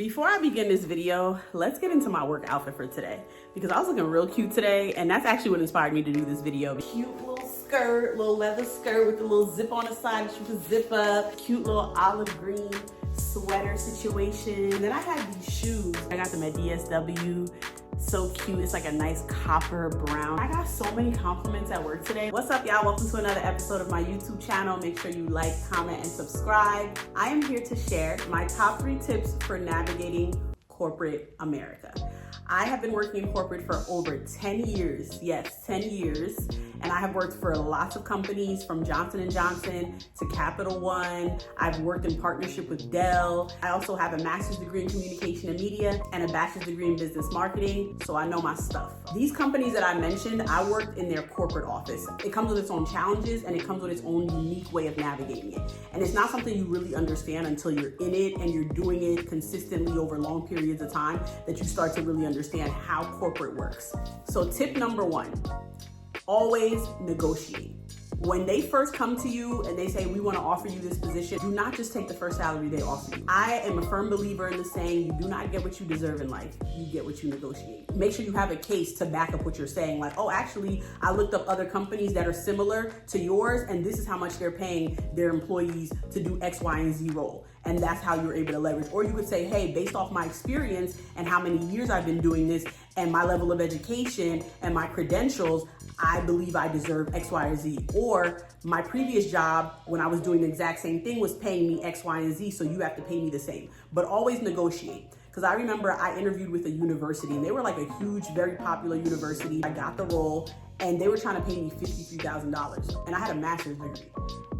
Before I begin this video, let's get into my work outfit for today because I was looking real cute today, and that's actually what inspired me to do this video. Cute little skirt, little leather skirt with a little zip on the side that you can zip up. Cute little olive green sweater situation. And then I had these shoes. I got them at DSW. So cute. It's like a nice copper brown. I got so many compliments at work today. What's up, y'all? Welcome to another episode of my YouTube channel. Make sure you like, comment, and subscribe. I am here to share my top 3 tips for navigating corporate America. I have been working in corporate for over 10 years. Yes, 10 years. And I have worked for lots of companies from Johnson & Johnson to Capital One. I've worked in partnership with Dell. I also have a master's degree in communication and media and a bachelor's degree in business marketing, so I know my stuff. These companies that I mentioned, I worked in their corporate office. It comes with its own challenges and it comes with its own unique way of navigating it. And it's not something you really understand until you're in it and you're doing it consistently over long periods of time that you start to really understand how corporate works. So tip number 1, always negotiate. When they first come to you and they say, we want to offer you this position, do not just take the first salary they offer you. I am a firm believer in the saying, you do not get what you deserve in life, you get what you negotiate. Make sure you have a case to back up what you're saying. Like, oh, actually, I looked up other companies that are similar to yours, and this is how much they're paying their employees to do X, Y, and Z role. And that's how you're able to leverage. Or you could say, hey, based off my experience and how many years I've been doing this and my level of education and my credentials, I believe I deserve X, Y, or Z. Or my previous job, when I was doing the exact same thing, was paying me X, Y, and Z, so you have to pay me the same. But always negotiate. Because I remember I interviewed with a university, and they were like a huge, very popular university. I got the role, and they were trying to pay me $53,000. And I had a master's degree.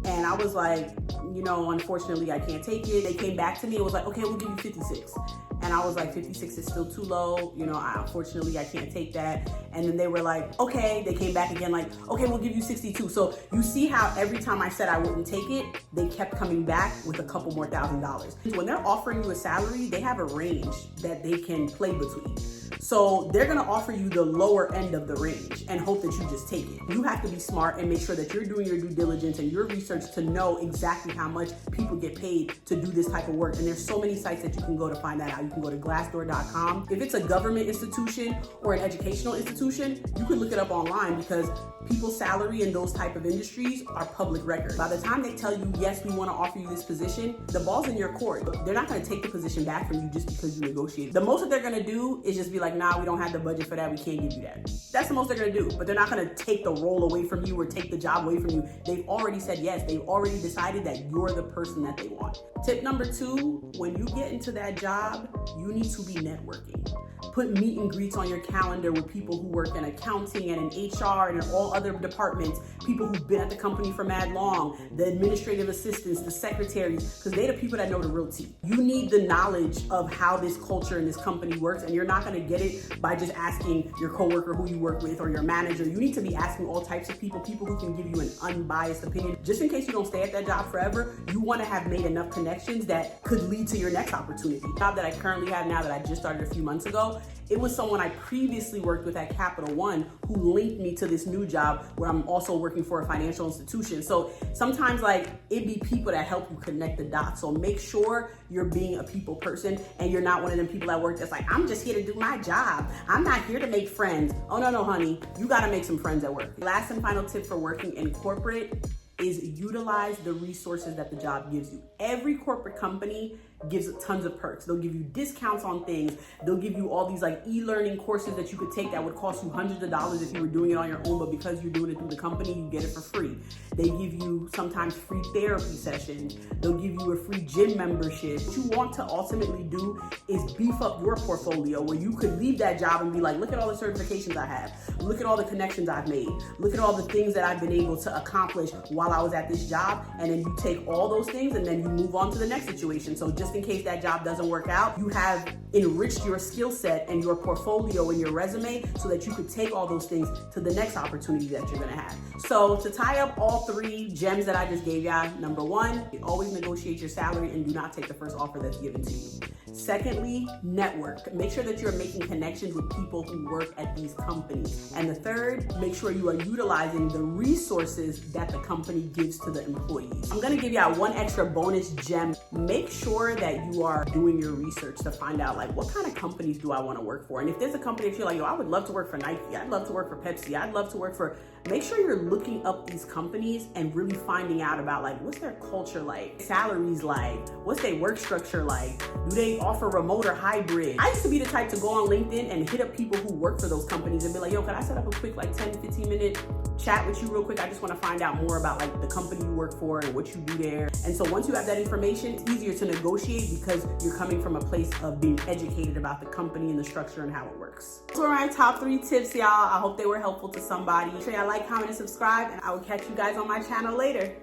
And I was like, you know, unfortunately, I can't take it. They came back to me and was like, okay, we'll give you 56. And I was like, 56 is still too low. You know, unfortunately, I can't take that. And then they were like, okay. They came back again like, okay, we'll give you 62. So you see how every time I said I wouldn't take it, they kept coming back with a couple more $1,000s. When they're offering you a salary, they have a range that they can play between. So they're gonna offer you the lower end of the range and hope that you just take it. You have to be smart and make sure that you're doing your due diligence and your research to know exactly how much people get paid to do this type of work. And there's so many sites that you can go to find that out. You can go to glassdoor.com. If it's a government institution or an educational institution, you can look it up online because people's salary in those type of industries are public record. By the time they tell you, yes, we wanna offer you this position, the ball's in your court. They're not gonna take the position back from you just because you negotiated. The most that they're gonna do is just be like, nah, we don't have the budget for that, we can't give you that. That's the most they're gonna do, but they're not gonna take the role away from you or take the job away from you. They've already said yes, they've already decided that you're the person that they want. Tip number 2, when you get into that job, you need to be networking. Put meet and greets on your calendar with people who work in accounting and in HR and in all other departments, people who've been at the company for mad long, the administrative assistants, the secretaries, because they're the people that know the real tea. You need the knowledge of how this culture and this company works, and you're not gonna get it by just asking your coworker who you work with or your manager. You need to be asking all types of people who can give you an unbiased opinion. Just in case you don't stay at that job forever, you wanna have made enough connections that could lead to your next opportunity. The job that I currently have now that I just started a few months ago, it was someone I previously worked with at Capital One who linked me to this new job where I'm also working for a financial institution. So sometimes like it be people that help you connect the dots. So make sure you're being a people person and you're not one of them people at work that's like, I'm just here to do my job. I'm not here to make friends. Oh no, honey, you gotta make some friends at work. Last and final tip for working in corporate is utilize the resources that the job gives you. Every corporate company gives tons of perks. They'll give you discounts on things. They'll give you all these like e-learning courses that you could take that would cost you hundreds of dollars if you were doing it on your own, but because you're doing it through the company, you get it for free. They give you sometimes free therapy sessions. They'll give you a free gym membership. What you want to ultimately do is beef up your portfolio where you could leave that job and be like, look at all the certifications I have. Look at all the connections I've made. Look at all the things that I've been able to accomplish while I was at this job. And then you take all those things and then you move on to the next situation. So just in case that job doesn't work out, you have enriched your skill set and your portfolio and your resume so that you could take all those things to the next opportunity that you're gonna have. So to tie up all 3 gems that I just gave y'all, number 1, always negotiate your salary and do not take the first offer that's given to you. Secondly, network. Make sure that you're making connections with people who work at these companies. And the third, make sure you are utilizing the resources that the company gives to the employees. I'm gonna give y'all one extra bonus gem. Make sure that you are doing your research to find out like, what kind of companies do I wanna work for? And if there's a company that you're like, yo, I would love to work for Nike, I'd love to work for Pepsi, I'd love to work for, make sure you're looking up these companies and really finding out about like, what's their culture like, salaries like, what's their work structure like, do they offer remote or hybrid? I used to be the type to go on LinkedIn and hit up people who work for those companies and be like, yo, can I set up a quick like 10, 15 minute chat with you real quick? I just want to find out more about like the company you work for and what you do there. And so once you have that information, it's easier to negotiate because you're coming from a place of being educated about the company and the structure and how it works. Those were my top 3 tips, y'all. I hope they were helpful to somebody. Make sure y'all like, comment, and subscribe, and I will catch you guys on my channel later.